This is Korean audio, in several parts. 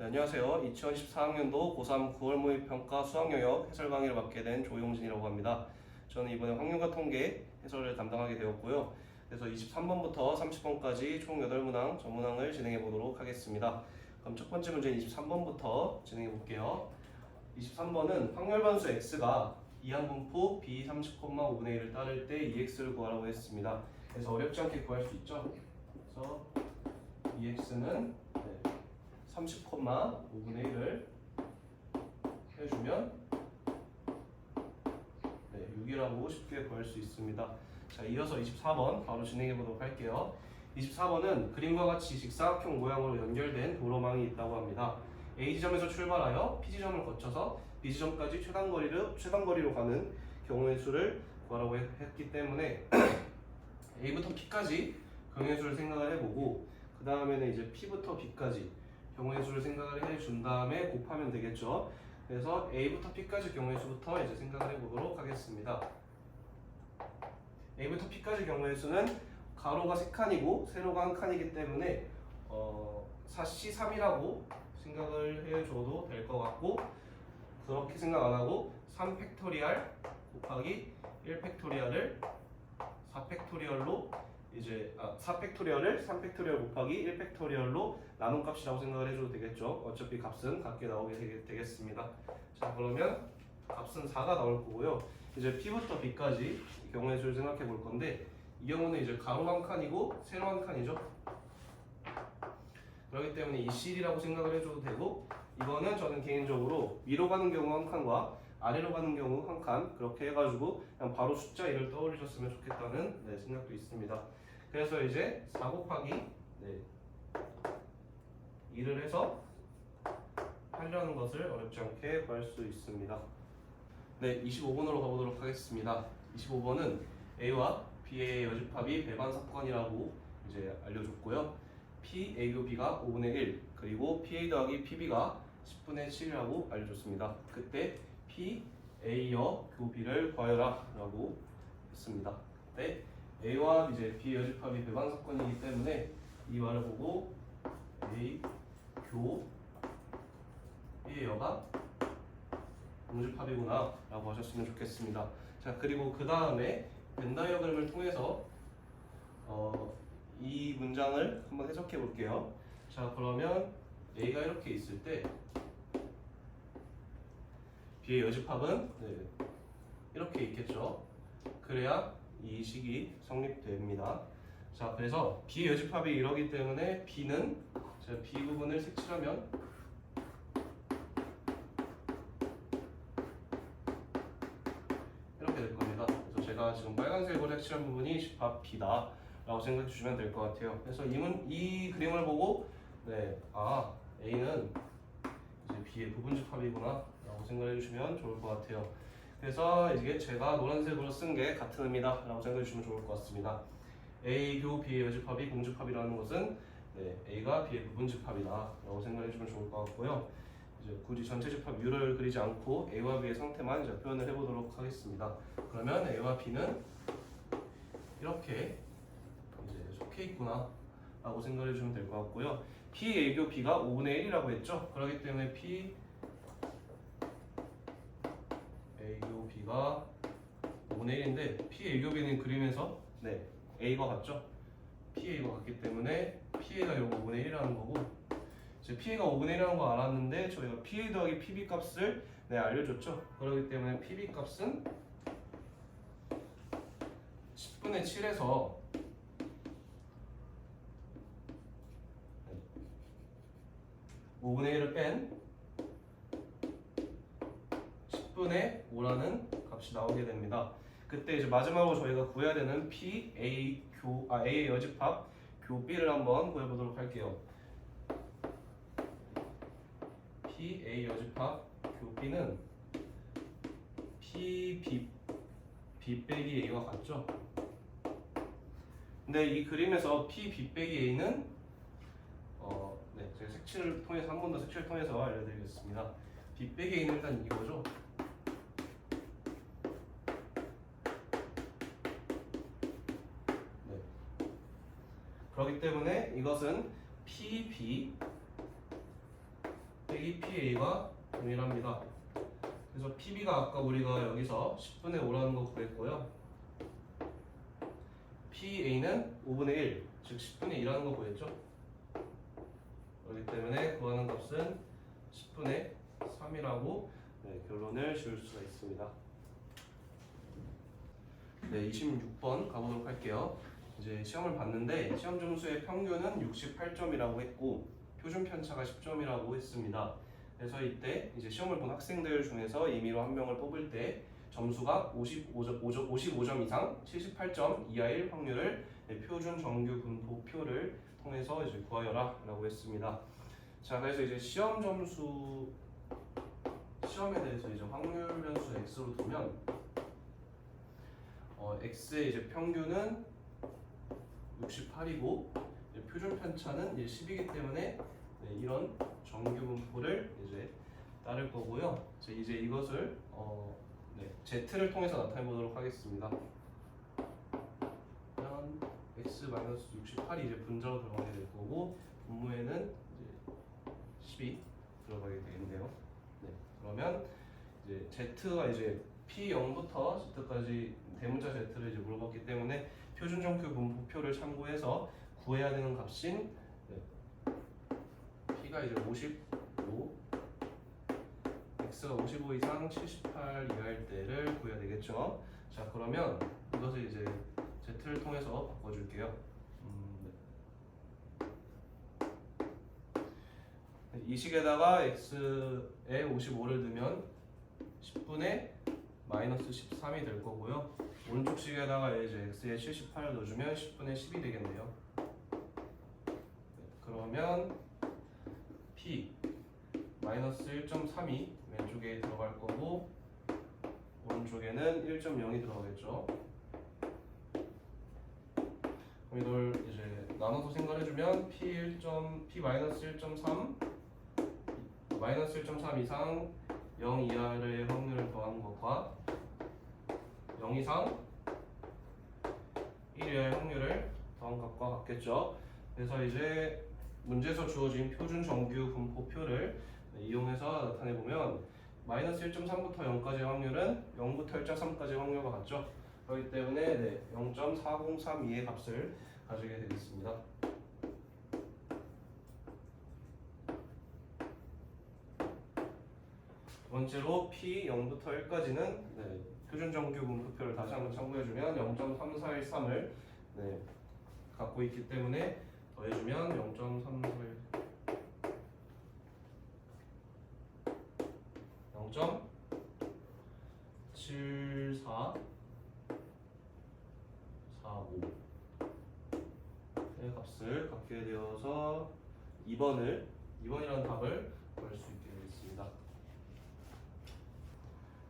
네, 안녕하세요. 2014학년도 고3 9월 모의평가 수학영역 해설 강의를 맡게 된 조용진이라고 합니다. 저는 이번에 확률과 통계 해설을 담당하게 되었고요. 그래서 23번부터 30번까지 총 8문항, 전문항을 진행해 보도록 하겠습니다. 그럼 첫 번째 문제인 23번부터 진행해 볼게요. 23번은 확률반수 x가 이항분포 b 30,5분의 1을 따를 때 EX를 구하라고 했습니다. 그래서 어렵지 않게 구할 수 있죠. 그래서 EX는 30,5분의 1을 해주면 6이라고 쉽게 구할 수 있습니다. 자, 이어서 24번 바로 진행해 보도록 할게요. 24번은 그림과 같이 직사각형 모양으로 연결된 도로망이 있다고 합니다. A지점에서 출발하여 P지점을 거쳐서 B지점까지 최단거리로 가는 경우의 수를 구하라고 했기 때문에 A부터 P까지 경우의 수를 생각을 해보고 그 다음에는 이제 P부터 B까지 경우의 수를 생각을 해준 다음에 곱하면 되겠죠. 그래서 A부터 P까지 경우의 수부터 이제 생각을 해보도록 하겠습니다. A부터 P까지 경우의 수는 가로가 3칸이고 세로가 1칸이기 때문에 사시 3이라고 생각을 해줘도 될 것 같고, 그렇게 생각 안 하고 3팩토리얼 곱하기 1팩토리얼을 4팩토리얼로 이제 4팩토리얼을 3팩토리얼 곱하기 1팩토리얼로 나눈 값이라고 생각을 해줘도 되겠죠. 어차피 값은 같게 나오게 되겠습니다. 자, 그러면 값은 4가 나올 거고요. 이제 P부터 B까지 경우의 수를 생각해 볼 건데, 이 경우는 이제 가로 한 칸이고 세로 한 칸이죠. 그렇기 때문에 이 C라고 생각을 해줘도 되고, 이거는 저는 개인적으로 위로 가는 경우 한 칸과 아래로 가는 경우 한 칸, 그렇게 해가지고 그냥 바로 숫자 1을 떠올리셨으면 좋겠다는 생각도 있습니다. 그래서 이제 4 곱하기 2를 해서 하려는 것을 어렵지 않게 구할 수 있습니다. 네, 25번으로 가보도록 하겠습니다. 25번은 A와 B의 여집합이 배반 사건이라고 이제 알려줬고요. P, A, B가 5분의 1, 그리고 PA 더하기 PB가 10분의 7이라고 알려줬습니다. 그때 P, A여 교 B를 구하여라 라고 했습니다. 그때 A와 이제 B 여집합이 배반 사건이기 때문에 이 말을 보고 A 교 B의 여가 공집합이구나 라고 하셨으면 좋겠습니다. 자, 그리고 그 다음에 벤 다이어그램을 통해서 이 문장을 한번 해석해 볼게요. 자, 그러면 A가 이렇게 있을 때 B의 여집합은 이렇게 있겠죠. 그래야 이 식이 성립됩니다. 자, 그래서 B의 여집합이 이러기 때문에 B는 제가 B 부분을 색칠하면 이렇게 될 겁니다. 그래서 제가 지금 빨간색으로 색칠한 부분이 집합 B다 라고 생각해 주시면 될 것 같아요. 그래서 이 그림을 보고 A는 이제 B의 부분집합이구나 라고 생각해 주시면 좋을 것 같아요. 그래서 이게 제가 노란색으로 쓴 게 같은 의미다 라고 생각해 주시면 좋을 것 같습니다. A 교 B의 여집합이 공집합이라는 것은 A가 B의 부분집합이다 라고 생각해 주시면 좋을 것 같고요. 이제 굳이 전체 집합 U를 그리지 않고 A와 B의 상태만 이제 표현을 해보도록 하겠습니다. 그러면 A와 B는 이렇게 이제 속해 있구나 라고 생각해 주시면 될 것 같고요. P, A 교 B가 5분의 1이라고 했죠. 그렇기 때문에 P, A 교 B가 5분의 1인데 P, A 교 B는 그림에서 A가 같죠. PA가 같기 때문에 PA가 요거 5분의 1이라는 거고, 이제 PA가 5분의 1이라는 거 알았는데 저희가 PA 더하기 PB 값을 알려줬죠. 그렇기 때문에 PB 값은 10분의 7에서 5분의 1을 뺀 10분의 5라는 값이 나오게 됩니다. 그때 이제 마지막으로 저희가 구해야 되는 P, A의 여집합 교 B를 한번 구해보도록 할게요. P, A 여집합 교 B는 P, B 빼기 A와 같죠? 근데 이 그림에서 P, B 빼기 A는 제가 색칠을 통해서 한 번 더 색칠을 통해서 알려드리겠습니다. B 빼기 A는 일단 이거죠. 그렇기 때문에 이것은 PB 빼기 PA가 동일합니다. 그래서 PB가 아까 우리가 여기서 10분의 5라는 거 구했고요. PA는 5분의 1, 즉 10분의 2라는 거 구했죠. 그렇기 때문에 구하는 값은 10분의 3이라고 결론을 지을 수가 있습니다. 네, 26번 가보도록 할게요. 이제 시험을 봤는데 시험 점수의 평균은 68점이라고 했고 표준 편차가 10점이라고 했습니다. 그래서 이때 이제 시험을 본 학생들 중에서 임의로 한 명을 뽑을 때 점수가 55점 이상 78점 이하일 확률을 표준 정규 분포표를 통해서 이제 구하여라 라고 했습니다. 자, 그래서 이제 시험에 대해서 이제 확률 변수 x로 두면 x의 이제 평균은 68이고 표준 편차는 10이기 때문에 이런 정규 분포를 이제 따를 거고요. 이제 이것을 z를 통해서 나타내 보도록 하겠습니다. 그러면 x-68이 이제 분자로 들어가게 될 거고 분모에는 이제 10이 들어가게 되겠네요. 그러면 이제 z가 이제 P0부터 Z까지 대문자 Z를 이제 물어봤기 때문에 표준 정규 분포표를 참고해서 구해야 되는 값인 P가 이제 55, X가 55 이상 78 이하일 때를 구해야 되겠죠. 자, 그러면 이것을 이제 Z를 통해서 바꿔줄게요. 이 식에다가 X에 55를 넣으면 10분의 마이너스 13이 될 거고요. 오른쪽 식에다가 이제 X에 78을 넣어주면 10분의 10이 되겠네요. 그러면 P 마이너스 1.3이 왼쪽에 들어갈 거고 오른쪽에는 1.0이 들어가겠죠. 그럼 이걸 이제 나눠서 생각해주면 P 마이너스 1.3 마이너스 1.3 이상 0 이하의 확률을 더하는 것과 0 이상 1 이하의 확률을 더한 값과 같겠죠. 그래서 이제 문제에서 주어진 표준 정규 분포표를 이용해서 나타내 보면 마이너스 1.3부터 0까지의 확률은 0부터 1.3까지의 확률과 같죠. 그렇기 때문에 0.4032의 값을 가지게 되겠습니다. 두 번째로 P 0부터 1까지는 표준 정규 분포표를 다시 한번 참고해주면 0.3413을 갖고 있기 때문에 더해주면 0.7445의 값을 갖게 되어서 2번이라는 답을 구할 수 있게 되겠습니다.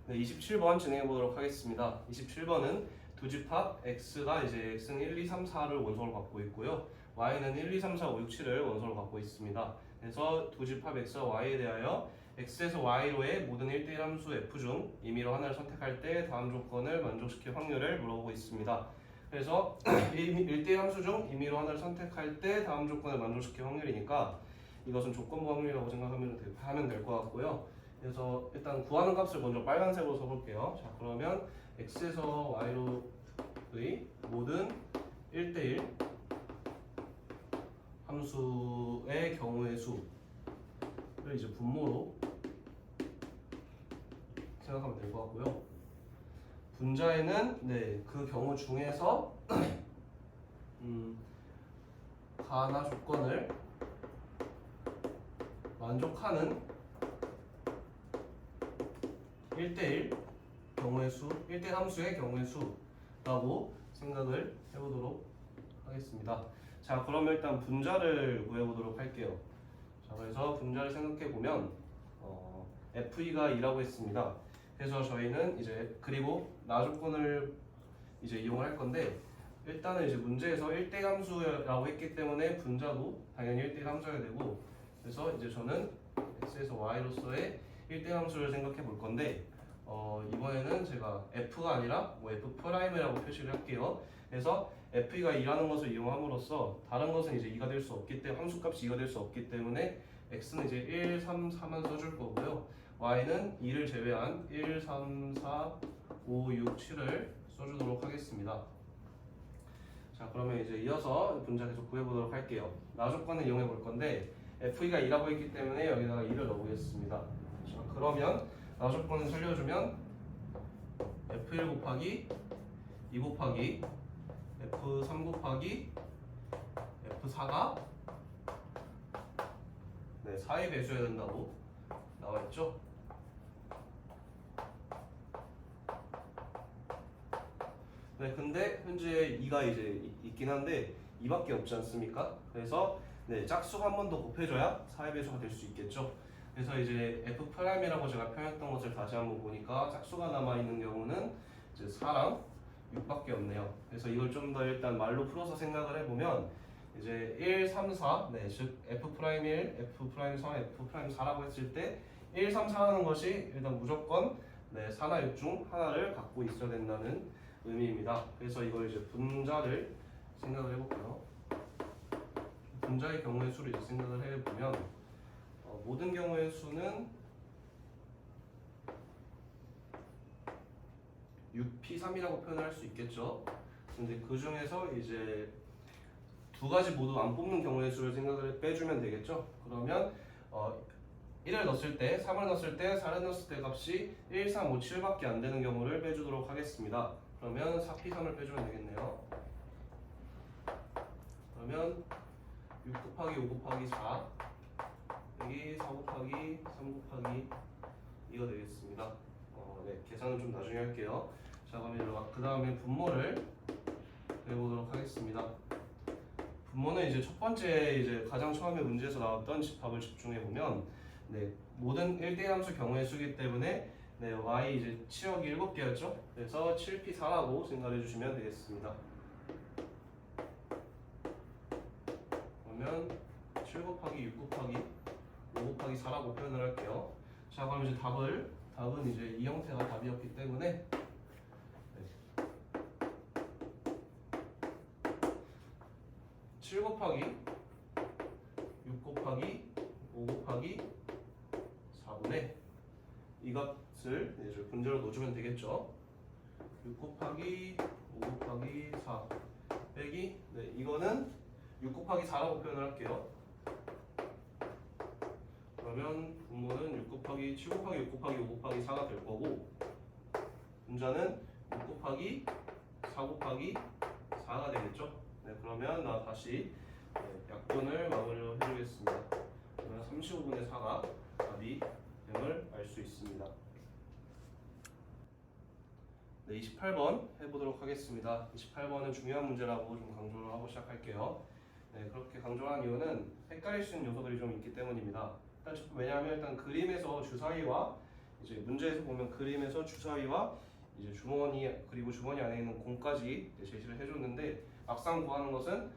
27번 진행해 보도록 하겠습니다. 27번은 두 집합 x가 이제 x는 1, 2, 3, 4를 원소로 갖고 있고요. y는 1, 2, 3, 4, 5, 6, 7을 원소로 갖고 있습니다. 그래서 두 집합 x와 y에 대하여 x에서 y로의 모든 1대1 함수 f 중 임의로 하나를 선택할 때 다음 조건을 만족시킬 확률을 물어보고 있습니다. 그래서 1대1 함수 중 임의로 하나를 선택할 때 다음 조건을 만족시킬 확률이니까 이것은 조건부 확률이라고 생각하면 될 것 같고요. 그래서 일단 구하는 값을 먼저 빨간색으로 써볼게요. 자, 그러면 x에서 y로의 모든 1대1 함수의 경우의 수를 이제 분모로 생각하면 될 것 같고요. 분자에는 그 경우 중에서 가나 조건을 만족하는 1대1 경우의 수, 1대1 함수의 경우의 수라고 생각을 해보도록 하겠습니다. 자, 그러면 일단 분자를 구해보도록 할게요. 자, 그래서 분자를 생각해보면 FE가 2라고 했습니다. 그래서 저희는 이제 그리고 나 조건을 이제 이용을 할 건데 일단은 이제 문제에서 1대1 함수라고 했기 때문에 분자도 당연히 1대1 함수여야 되고 그래서 이제 저는 x에서 y로서의 1대1 함수를 생각해 볼 건데 이번에는 제가 f가 아니라 f'이라고 표시를 할게요. 그래서 FE가 2라는 것을 이용함으로써 다른 것은 이제 2가 될 수 없기 때문에 함수값이 2가 될 수 없기 때문에 x는 이제 1, 3, 4만 써줄 거고요. y는 2를 제외한 1, 3, 4, 5, 6, 7을 써주도록 하겠습니다. 자, 그러면 이제 이어서 분자 계속 구해보도록 할게요. 나 조건을 이용해 볼 건데 f가 2라고 했기 때문에 여기다가 2를 넣어보겠습니다. 자, 그러면 나 조건을 살려주면 f1 곱하기 2 곱하기 f3 곱하기 f4가 4에 배수해야 된다고 나와있죠? 네, 근데 현재 2가 이제 있긴 한데 2밖에 없지 않습니까? 그래서 짝수가 한 번 더 곱해줘야 4의 배수가 될 수 있겠죠. 그래서 이제 F'이라고 제가 표현했던 것을 다시 한번 보니까 짝수가 남아있는 경우는 이제 4랑 6밖에 없네요. 그래서 이걸 좀 더 일단 말로 풀어서 생각을 해보면 이제 1, 3, 4, 즉 F'1, F'3, F'4라고 했을 때 1, 3, 4 하는 것이 일단 무조건 4나 6 중 하나를 갖고 있어야 된다는 의미입니다. 그래서 이걸 이제 분자를 생각을 해볼게요. 분자의 경우의 수를 이제 생각을 해보면 모든 경우의 수는 6P3이라고 표현을 할 수 있겠죠. 근데 그 중에서 이제 두 가지 모두 안 뽑는 경우의 수를 생각을 빼주면 되겠죠. 그러면 1을 넣었을 때, 3을 넣었을 때, 4를 넣었을 때 값이 1, 3, 5, 7밖에 안 되는 경우를 빼주도록 하겠습니다. 그러면 4P3을 빼주면 되겠네요. 그러면 6 곱하기 5 곱하기 4 여기 4 곱하기 3 곱하기 2가 되겠습니다. 계산은 좀 나중에 할게요. 자, 그러면 그 다음에 분모를 해보도록 하겠습니다. 분모는 이제 첫 번째 이제 가장 처음에 문제에서 나왔던 집합을 집중해 보면 모든 1대 함수 경우의 수이기 때문에 y 이제 치역이 7개였죠. 그래서 7p4라고 생각해 주시면 되겠습니다. 그러면 7 곱하기 6 곱하기 5 곱하기 4라고 표현을 할게요. 자, 그럼 이제 답은 이제 이 형태가 답이었기 때문에 7 곱하기 6 곱하기 5 곱하기 4분의 이 값을 이제 분자로 넣어주면 되겠죠. 6 곱하기 5 곱하기 4 빼기 이거는 6 곱하기 4라고 표현을 할게요. 그러면 분모는 6 곱하기 7 곱하기 6 곱하기 5 곱하기 4가 될 거고 분자는 6 곱하기 4 곱하기 4가 되겠죠. 그러면 나 다시 약분을 마무리로 해주겠습니다. 그러면 35분의 4가 답이 됨을 알 수 있습니다. 28번 해보도록 하겠습니다. 28번은 중요한 문제라고 좀 강조를 하고 시작할게요. 그렇게 강조한 이유는 헷갈릴 수 있는 요소들이 좀 있기 때문입니다. 왜냐하면 일단 그림에서 주사위와 이제 문제에서 보면 그림에서 주사위와 이제 주머니 그리고 주머니 안에 있는 공까지 제시를 해줬는데 막상 구하는 것은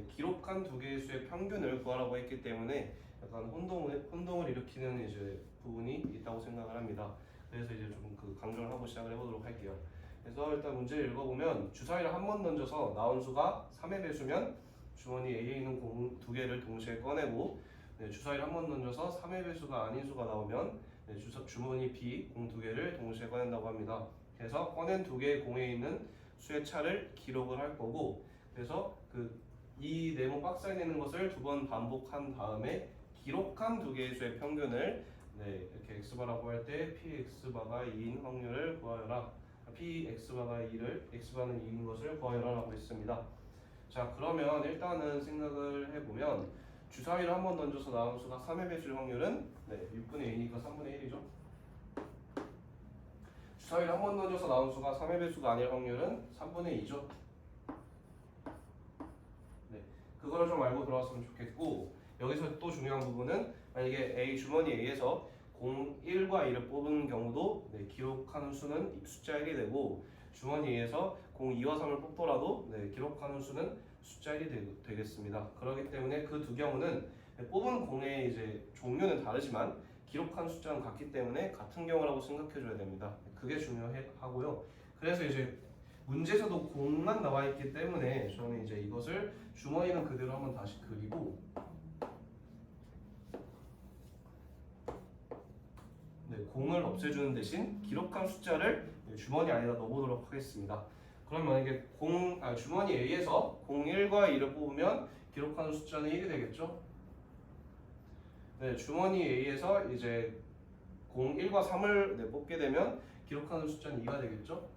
기록한 두 개의 수의 평균을 구하라고 했기 때문에 약간 혼동을 일으키는 이제 부분이 있다고 생각을 합니다. 그래서 이제 좀 그 강조를 하고 시작을 해보도록 할게요. 그래서 일단 문제를 읽어보면 주사위를 한 번 던져서 나온 수가 3의 배수면 주머니 A에 있는 공 두 개를 동시에 꺼내고 주사위를 한 번 던져서 3의 배수가 아닌 수가 나오면 주머니 B 공 두 개를 동시에 꺼낸다고 합니다. 그래서 꺼낸 두 개의 공에 있는 수의 차를 기록을 할 거고 그래서 이 네모 박스에 있는 것을 두 번 반복한 다음에 기록한 두 개의 수의 평균을 이렇게 x바라고 할 때 px바가 2인 확률을 구하여라. px바가 2를 x바는 2인 것을 구하여라 라고 했습니다. 자, 그러면 일단은 생각을 해보면 주사위를 한 번 던져서 나온 수가 3의 배수일 확률은 6분의 2니까 3분의 1이죠. 주사위를 한 번 던져서 나온 수가 3의 배수가 아닐 확률은 3분의 2죠. 그거를 좀 알고 들어왔으면 좋겠고 여기서 또 중요한 부분은 만약에 주머니 A에서 공 1과 2를 뽑은 경우도 기록하는 수는 숫자 1이 되고 주머니 A에서 공 2와 3을 뽑더라도 기록하는 수는 숫자 1이 되겠습니다. 그렇기 때문에 그 두 경우는 뽑은 공의 이제 종류는 다르지만 기록한 숫자는 같기 때문에 같은 경우라고 생각해줘야 됩니다. 그게 중요하고요. 그래서 이제 문제에서도 공만 나와 있기 때문에 저는 이제 이것을 주머니는 그대로 한번 다시 그리고 공을 없애주는 대신 기록한 숫자를 주머니 안에다 넣어보도록 하겠습니다. 그럼 만약에 주머니 A에서 01과 2를 뽑으면 기록하는 숫자는 1이 되겠죠? 네, 주머니 A에서 이제 01과 3을 뽑게 되면 기록하는 숫자는 2가 되겠죠?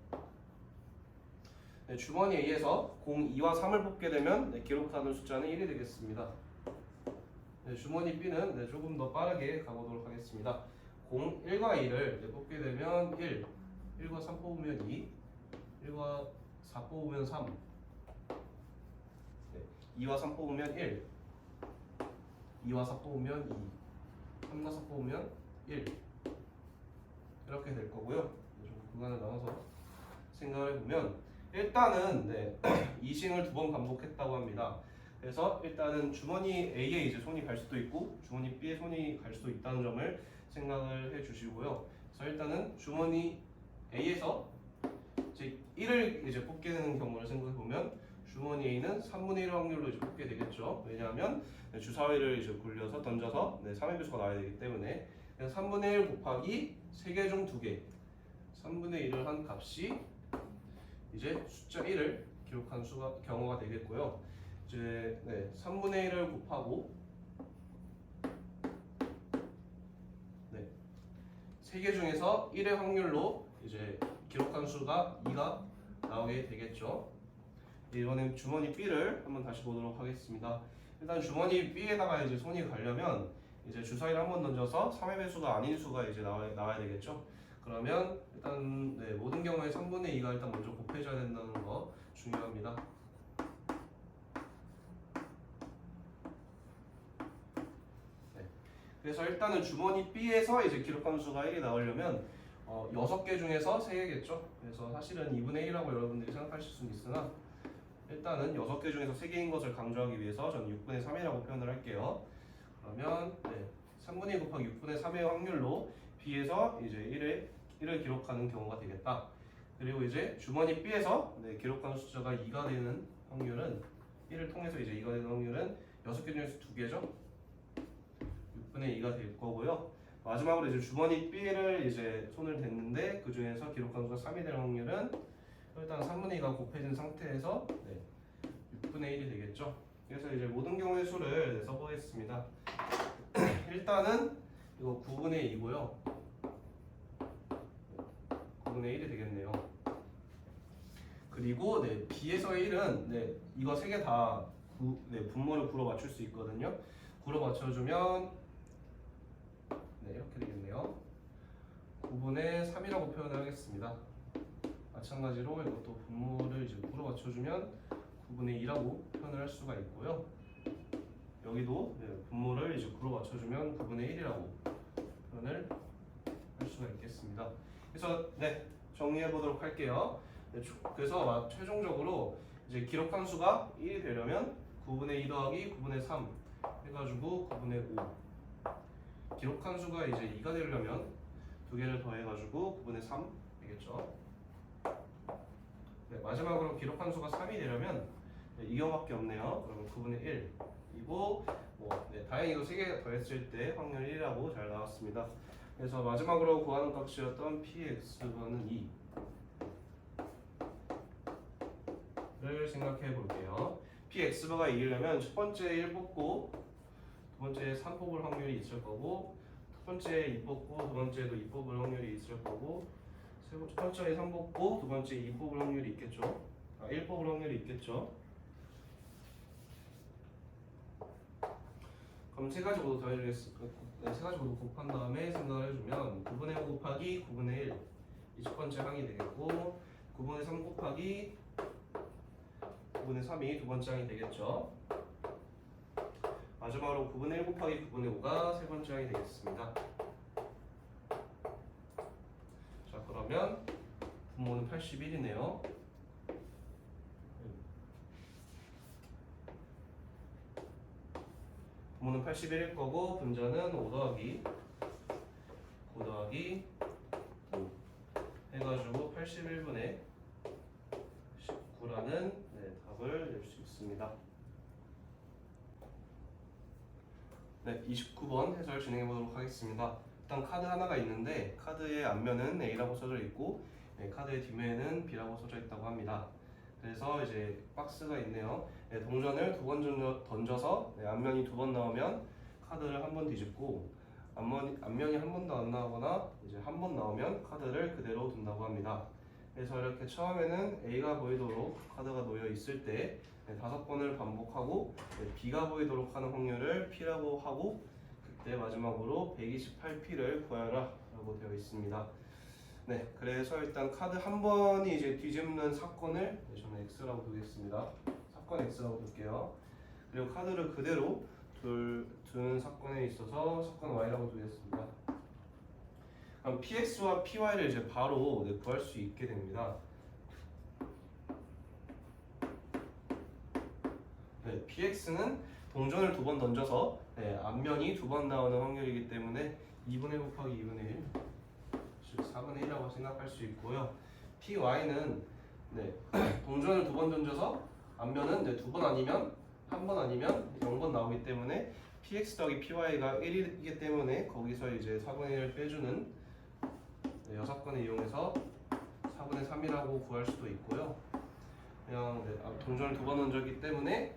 네, 주머니 A에서 02와 3을 뽑게 되면 기록하는 숫자는 1이 되겠습니다. 네, 주머니 B는 조금 더 빠르게 가보도록 하겠습니다. 01과 2를 뽑게 되면 1, 1과 3 뽑으면 2, 1과 4 뽑으면 3, 2와 3 뽑으면 1, 2와 4 뽑으면 2, 3과 4 뽑으면 1 이렇게 될 거고요. 좀 구간을 나눠서 생각을 해보면 일단은 이싱을 2번 반복했다고 합니다. 그래서 일단은 주머니 A에 이제 손이 갈 수도 있고 주머니 B에 손이 갈 수도 있다는 점을 생각을 해주시고요. 그래서 일단은 주머니 A에서 이제 1을 이제 뽑게 되는 경우를 생각해 보면 주머니 A는 3분의 1 확률로 이제 뽑게 되겠죠. 왜냐하면 주사위를 이제 굴려서 던져서 3의 배수가 나와야 되기 때문에 3분의 1 곱하기 3개 중 2개 3분의 1을 한 값이 이제 숫자 1을 기록한 경우가 되겠고요. 이제 3분의 1을 곱하고 3개 중에서 1의 확률로 이제 기록한 수가 2가 나오게 되겠죠. 이번엔 주머니 B를 한번 다시 보도록 하겠습니다. 일단 주머니 B에다가 이제 손이 가려면 이제 주사위를 한번 던져서 3의 배수가 아닌 수가 이제 나와야 되겠죠. 그러면 일단 모든 경우에 3분의 2가 일단 먼저 곱해져야 된다는 거 중요합니다. 그래서 일단은 주머니 B에서 이제 기록한 수가 1이 나오려면 6개 중에서 3개겠죠. 그래서 사실은 2분의 1이라고 여러분들이 생각하실 수는 있으나 일단은 6개 중에서 3개인 것을 강조하기 위해서 저는 6분의 3이라고 표현을 할게요. 그러면 3분의 2 곱하기 6분의 3의 확률로 B에서 이제 1을 기록하는 경우가 되겠다. 그리고 이제 주머니 B에서 기록하는 숫자가 2가 되는 확률은 1을 통해서 이제 2가 되는 확률은 6개 중에서 2개죠. 6분의 2가 될 거고요. 마지막으로 이제 주머니 B를 이제 손을 댔는데 그 중에서 기록한 수가 3이 될 확률은 일단 3분의 2가 곱해진 상태에서 6분의 1이 되겠죠. 그래서 이제 모든 경우의 수를 써보겠습니다. 일단은 이거 9분의 2고요. 9분의 1이 되겠네요. 그리고 B에서의 1은 이거 3개 다 분모를 구로 맞출 수 있거든요. 구로 맞춰주면 이렇게 되겠네요. 9분의 3이라고 표현을 하겠습니다. 마찬가지로 이것도 분모를 이제 구로 맞춰주면 9분의 2라고 표현을 할 수가 있고요. 여기도 분모를 이제 구로 맞춰주면 9분의 1이라고 표현을 할 수가 있겠습니다. 그래서 정리해 보도록 할게요. 그래서 최종적으로 이제 기록한 수가 1이 되려면 9분의 2 더하기 9분의 3 해가지고 9분의 5 기록한 수가 이제 2가 되려면 2개를 더해가지고 9분의 3 되겠죠. 마지막으로 기록한 수가 3이 되려면 이 경우밖에 없네요. 그러면 9분의 1이고 다행히 이거 3개 더했을 때 확률 1이라고 잘 나왔습니다. 그래서 마지막으로 구하는 값이었던 px는 2를 생각해 볼게요. px가 2이려면 첫 번째 1 뽑고 두 번째 3 뽑을 확률이 있을 거고 첫 번째 2 뽑고 두 번째도 2 뽑을 확률이 있을 거고 첫 번째 3 뽑고 두 번째 2 뽑을 확률이 있겠죠. 1 뽑을 확률이 있겠죠. 그럼 세 가지 모두 세 가지 모두 곱한 다음에 생각을 해주면 9분의 5 곱하기 9분의 1 이 첫 번째 항이 되겠고 9분의 3 곱하기 9분의 3이 두 번째 항이 되겠죠. 마지막으로 9분의 1 곱하기 9분의 5가 세 번째 항이 되겠습니다. 자, 그러면 분모는 81이네요. 분모는 81일 거고 분자는 5 더하기 5 해가지고 81분의 19라는 답을 낼 수 있습니다. 29번 해설 진행해 보도록 하겠습니다. 일단 카드 하나가 있는데 카드의 앞면은 A라고 써져 있고 카드의 뒷면에는 B라고 써져 있다고 합니다. 그래서 이제 박스가 있네요. 동전을 두 번 던져서 앞면이 두 번 나오면 카드를 한 번 뒤집고 앞면이 한 번도 안 나오거나 이제 한 번 나오면 카드를 그대로 둔다고 합니다. 그래서 이렇게 처음에는 A가 보이도록 카드가 놓여 있을 때 5번을 반복하고 B가 보이도록 하는 확률을 P라고 하고 그때 마지막으로 128P를 구하라 라고 되어 있습니다. 네, 그래서 일단 카드 한 번이 이제 뒤집는 사건을 저는 X라고 두겠습니다. 사건 X라고 둘게요. 그리고 카드를 그대로 두는 사건에 있어서 사건 Y라고 두겠습니다. 그럼 PX와 PY를 이제 바로 구할 수 있게 됩니다. 네, PX는 동전을 두 번 던져서 앞면이 두 번 나오는 확률이기 때문에 2분의 1 곱하기 2분의 1, 즉 4분의 1이라고 생각할 수 있고요. PY는 동전을 두 번 던져서 앞면은 두 번 아니면 한 번 아니면 0번 나오기 때문에 PX 더하기 PY가 1이기 때문에 거기서 이제 4분의 1을 빼주는 6건을 이용해서 4분의 3이라고 구할 수도 있고요. 그냥 동전을 두 번 던졌기 때문에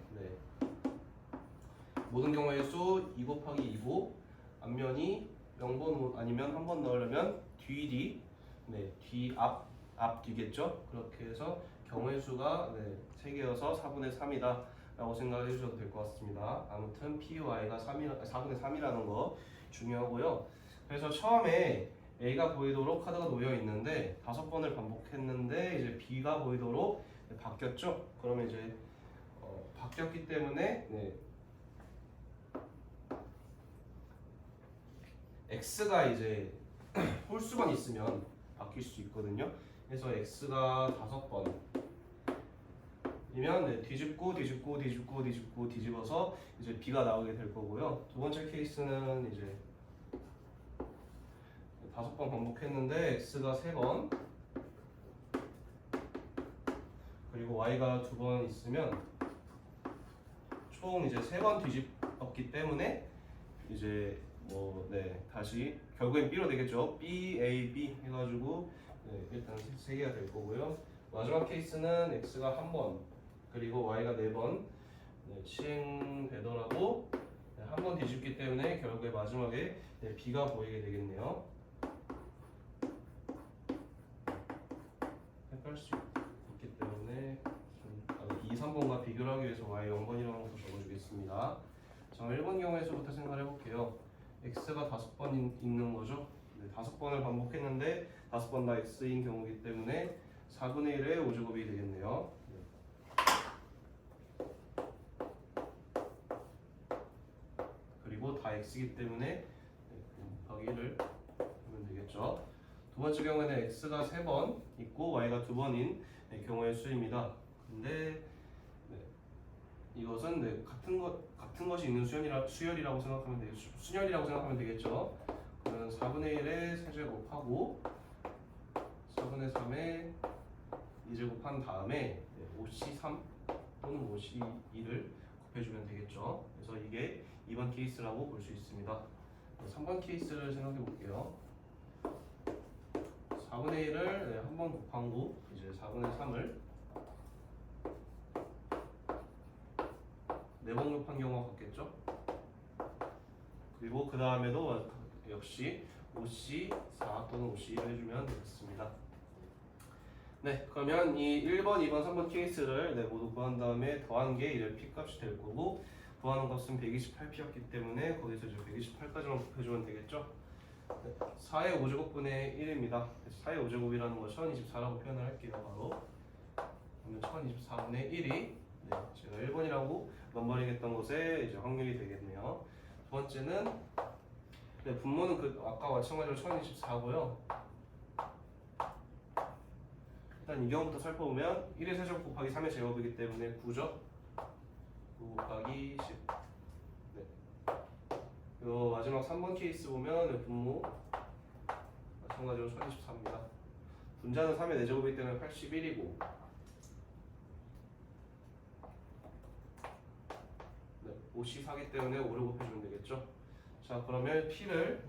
모든 경우의 수 2 곱하기 2고 앞면이 0번 아니면 한 번 넣으려면 뒤 앞 뒤겠죠. 그렇게 해서 경우의 수가 3개여서 4분의 3이다 라고 생각해 주셔도 될 것 같습니다. 아무튼 PY가 4분의 3이라는 거 중요하고요. 그래서 처음에 A가 보이도록 카드가 놓여 있는데 5번을 반복했는데 이제 B가 보이도록 바뀌었죠. 그러면 이제 바뀌었기 때문에 X가 이제 홀수만 있으면 바뀔 수 있거든요. 그래서 X가 5번이면 뒤집어서 이제 B가 나오게 될 거고요. 두 번째 케이스는 이제 5번 반복했는데 X가 3번 그리고 Y가 2번 있으면 총 이제 3번 뒤집었기 때문에 이제 다시 결국엔 B로 되겠죠. B, A, B 해가지고 일단 3개가 될 거고요. 마지막 케이스는 X가 1번 그리고 Y가 4번 시행되더라도 한 번 뒤집기 때문에 결국에 마지막에 B가 보이게 되겠네요. 헷갈릴 수 있기 때문에 2, 3번과 비교를 하기 위해서 Y 0번이라는 것을 적어주겠습니다. 자, 1번 경우에서부터 생각을 해볼게요. X가 5번 있는 거죠. 5번을 반복했는데 5번 다 X인 경우이기 때문에 4분의 1의 5제곱이 되겠네요. 그리고 다 X이기 때문에 곱하기 1을 하면 되겠죠. 두 번째 경우에는 X가 3번 있고 Y가 2번인 경우의 수입니다. 근데 이것은 같은 것이 있는 수열이라고 생각하면 되겠죠. 순열이라고 생각하면 되겠죠. 그러면 4분의 1에 세제곱하고 4분의 3에 2제곱한 다음에 5C3 또는 5C2를 곱해주면 되겠죠. 그래서 이게 2번 케이스라고 볼 수 있습니다. 3번 케이스를 생각해 볼게요. 4분의 1을 한 번 곱한 후 이제 4분의 3을 4번 곱한 경우가 같겠죠? 그리고 그 다음에도 역시 5C4 또는 5C1을 해주면 되겠습니다. 네, 그러면 이 1번, 2번, 3번 케이스를 모두 구한 다음에 더한 게 이제 P값이 될 거고 구하는 값은 128P였기 때문에 거기서 이제 128까지만 곱해주면 되겠죠? 4의 5제곱분의 1입니다. 4의 5제곱이라는 걸 1024라고 표현을 할게요. 바로 그러면 1024분의 1이 제가 1번이라고 넘버링 했던 것에 이제 확률이 되겠네요. 두 번째는 분모는 아까 마찬가지로 1024고요. 일단 이 경우부터 살펴보면 1의 세제곱 곱하기 3의 제곱이기 때문에 9죠. 9 곱하기 10. 요 마지막 3번 케이스 보면 분모 마찬가지로 1024입니다. 분자는 3의 4제곱이기 때문에 81이고 5C4기 때문에 5를 곱해주면 되겠죠. 자, 그러면 P를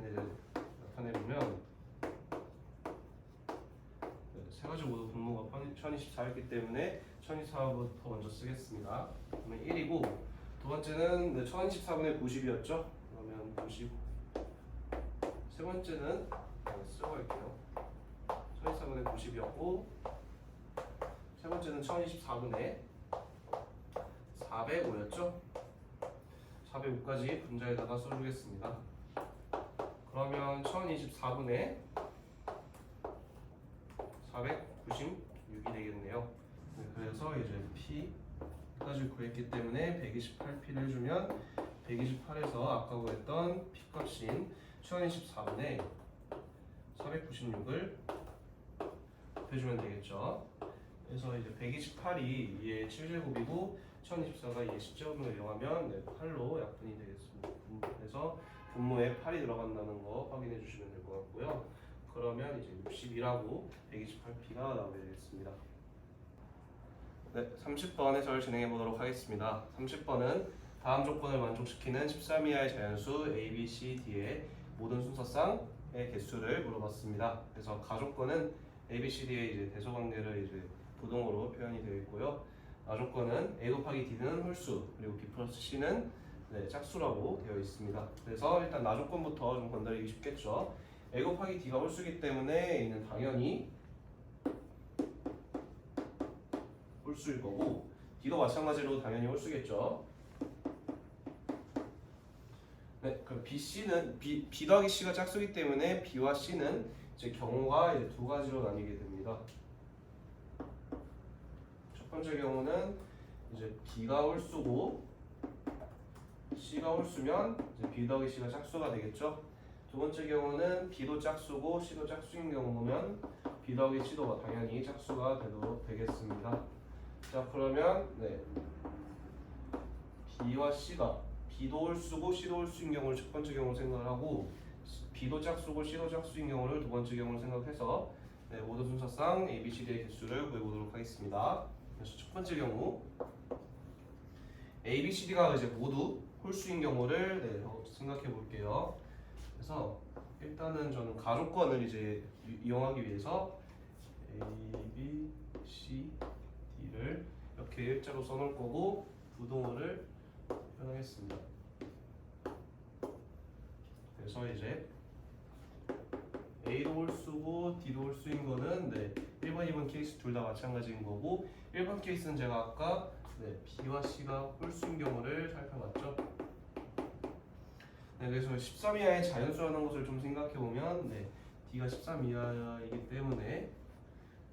1024였기 때문에 1024부터 먼저 쓰겠습니다. 그러면 1이고 두 번째는 네, 1024분의 90이었죠. 그러면 90. 세 번째는 쓰고 갈게요. 1024분의 90이었고 세 번째는 1024분의 405였죠. 405까지 분자에다가 써주겠습니다. 그러면 1024분의 496이 되겠네요. 네, 그래서 이제 P까지 구했기 때문에 128P를 해주면 128에서 아까 구했던 P값인 1024분의 496을 해주면 되겠죠. 그래서 이제 128이 2의 7제곱이고 1024가 2의 10제곱으로 이용하면 네, 8로 약분이 되겠습니다. 그래서 분모에 8이 들어간다는 거 확인해 주시면 될 것 같고요. 그러면 이제 62라고 128P가 나오게 되겠습니다. 네, 30번 해설 진행해 보도록 하겠습니다. 30번은 다음 조건을 만족시키는 13 이하의 자연수 A, B, C, D의 모든 순서쌍의 개수를 물어봤습니다. 그래서 가조건은 A, B, C, D의 이제 대소관계를 이제 부동으로 표현이 되어 있고요. 나조건은 A 곱하기 D는 홀수, 그리고 B 플러스 C는 네, 짝수라고 되어 있습니다. 그래서 일단 나조건부터 좀 건드리기 쉽겠죠. A 곱하기 D가 홀수기 때문에 A는 당연히 홀수일 거고 D도 마찬가지로 당연히 홀수겠죠. 네, 그럼 B, C는 B 더하기 C가 짝수기 때문에 B와 C는 이제 경우가 이제 두 가지로 나뉘게 됩니다. 첫 번째 경우는 이제 B가 홀수고 C가 홀수면 이제 B 더하기 C가 짝수가 되겠죠. 두 번째 경우는 B도 짝수고 C도 짝수인 경우면 B 더하기 C도 당연히 짝수가 되겠습니다. 자, 그러면 네, B와 C가 B도 홀수고 C도 홀수인 경우를 첫 번째 경우로 생각을 하고 B도 짝수고 C도 짝수인 경우를 두 번째 경우로 생각해서 네, 모든 순서쌍 A, B, C, D의 개수를 구해보도록 하겠습니다. 그래서 첫 번째 경우 A, B, C, D가 이제 모두 홀수인 경우를 네, 생각해 볼게요. 그래서 일단은 저는 가조건을 이제 이용하기 위해서 A, B, C, D를 이렇게 일자로 써놓을 거고 부동어를 표현하겠습니다. 그래서 이제 A도 홀수고 D도 홀수인 거는 네, 1번, 2번 케이스 둘 다 마찬가지인 거고 1번 케이스는 제가 아까 네, B와 C가 홀수인 경우를 살펴봤죠. 네, 그래서 13 이하의 자연수라는 것을 좀 생각해보면 네, D가 13 이하이기 때문에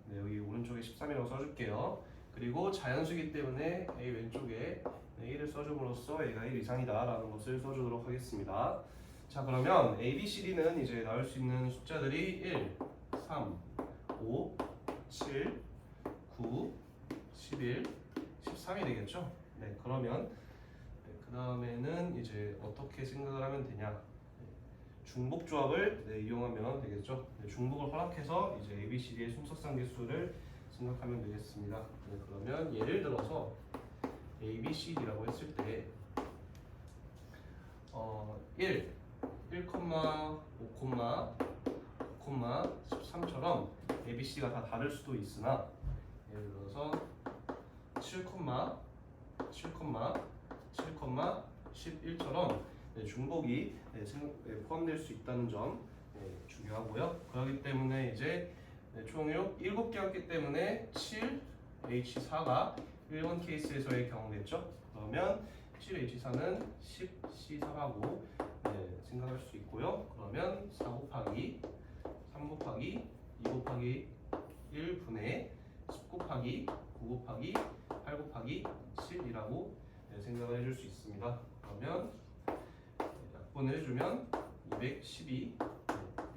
네, 여기 오른쪽에 13이라고 써줄게요. 그리고 자연수이기 때문에 A 왼쪽에 네, 1을 써줌으로써 A가 1 이상이다 라는 것을 써주도록 하겠습니다. 자, 그러면 A, B, C, D는 이제 나올 수 있는 숫자들이 1, 3, 5, 7, 9, 11, 13이 되겠죠? 네, 그러면 네, 그 다음에는 이제 어떻게 생각을 하면 되냐? 네, 중복 조합을 네, 이용하면 되겠죠? 네, 중복을 허락해서 이제 A, B, C, D의 순서쌍 개수를 생각하면 되겠습니다. 네, 그러면 예를 들어서 A, B, C, D라고 했을 때 1, 1,5, 13처럼 A, B, C가 다 다를 수도 있으나 예를 들어서 7, 11처럼 네, 중복이 포함될 수 있다는 점 중요하고요. 그렇기 때문에 이제 총 7개였기 때문에 7H4가 1번 케이스에서의 경우겠죠. 그러면 7H4는 10C4라고 생각할 수 있고요. 그러면 4 곱하기 3 곱하기 2 곱하기 1분의 10 곱하기 9 곱하기 8 곱하기 10이라고 생각을 해줄 수 있습니다. 그러면 약분을 해주면 212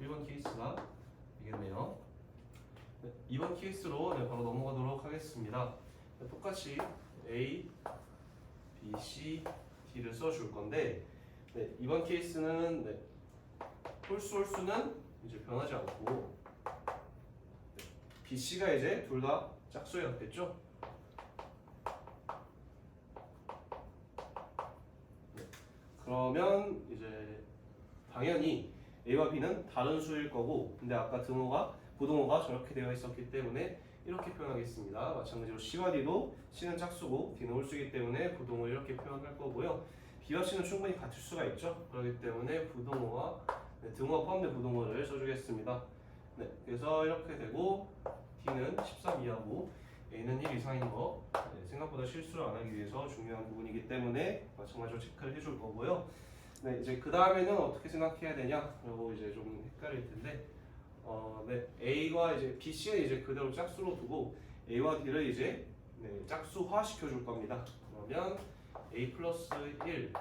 1번 케이스가 되겠네요. 2번 케이스로 바로 넘어가도록 하겠습니다. 똑같이 A, B, C, D를 써줄 건데 이번 케이스는 홀수는 이제 변하지 않고 B, C가 이제 둘 다 짝수였겠죠? 그러면 이제 당연히 A와 B는 다른 수일 거고 근데 아까 부동호가 저렇게 되어 있었기 때문에 이렇게 표현하겠습니다. 마찬가지로 C와 D도 C는 짝수고 D는 홀수이기 때문에 부동호 이렇게 표현할 거고요. B와 C는 충분히 같을 수가 있죠. 그렇기 때문에 부동호와 등호가 포함된 부동호를 써주겠습니다. 네, 그래서 이렇게 되고 D는 13 이하고 A는 1 이상인 거 생각보다 실수를 안 하기 위해서 중요한 부분이기 때문에 마찬가지로 체크를 해줄 거고요. 네, 이제 그 다음에는 어떻게 생각해야 되냐? 그리고 이제 좀 헷갈릴 텐데, 네, A와 이제 B, C는 이제 그대로 짝수로 두고 A와 D를 이제 짝수화 시켜줄 겁니다. 그러면 A 플러스 1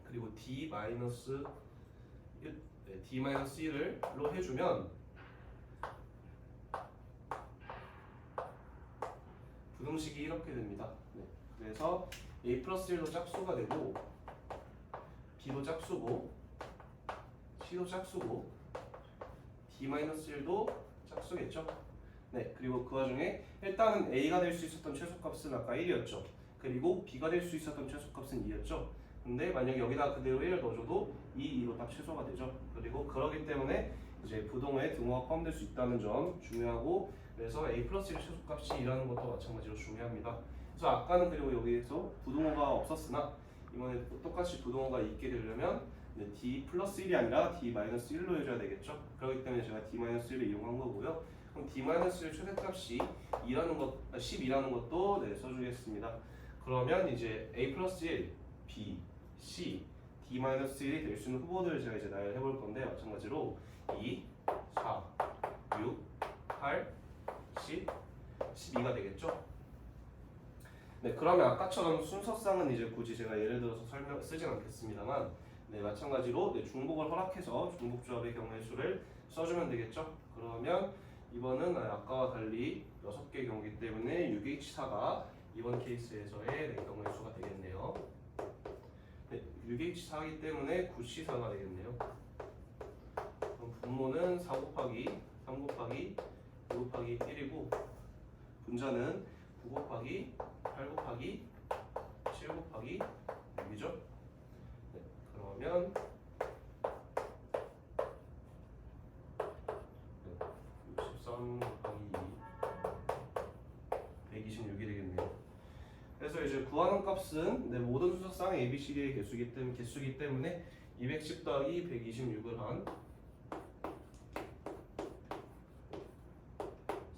그리고 D 마이너스 1, D 마이너스 1로 해주면 부등식이 이렇게 됩니다. 네, 그래서 A 플러스 1도 짝수가 되고 B도 짝수고 C도 짝수고 D-1도 짝수겠죠? 네, 그리고 그 와중에 일단은 A가 될 수 있었던 최소값은 아까 1이었죠. 그리고 B가 될 수 있었던 최소값은 2였죠. 근데 만약에 여기다 그대로 1을 넣어줘도 2로 딱 최소가 되죠. 그리고 그러기 때문에 이제 부동호에 등호가 포함될 수 있다는 점 중요하고, 그래서 A 플러스 1 최소값이 2라는 것도 마찬가지로 중요합니다. 그래서 아까는 그리고 여기에서 부동호가 없었으나 이번에 똑같이 부동호가 있게 되려면 D 플러스 1이 아니라 D 마이너스 1로 해줘야 되겠죠. 그렇기 때문에 제가 D 마이너스 1을 이용한 거고요. 그럼 D 마이너스 1 최대값이 12라는 것도 써주겠습니다. 그러면 이제 A 플러스 1, B, C, D 마이너스 1이 될 수 있는 후보들을 제가 이제 나열해 볼 건데, 마찬가지로 2, 4, 6, 8, 10, 12가 되겠죠. 네, 그러면 아까처럼 순서상은 이제 굳이 제가 예를 들어서 쓰진 않겠습니다만, 네, 마찬가지로 중복을 허락해서 중복조합의 경우의 수를 써주면 되겠죠. 그러면 이번은 아까와 달리 6개의 경우이기 때문에 6H4가 이번 케이스에서의 경우의 수가 되겠네요. 네, 6H4이기 때문에 9C4가 되겠네요. 그럼 분모는 4 곱하기 3 곱하기 2 곱하기 1이고 분자는 9 곱하기 8 곱하기 7 곱하기 6이죠. 네, 그러면 63 곱하기 2 126이 되겠네요. 그래서 이제 구하는 값은 모든 수석상 ABCD의 개수기 때문에 210 더하기 126을 한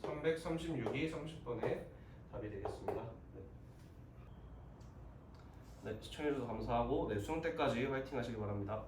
336이 30번의 답이 되겠습니다. 네, 시청해주셔서 감사하고 수능 때까지 화이팅 하시기 바랍니다.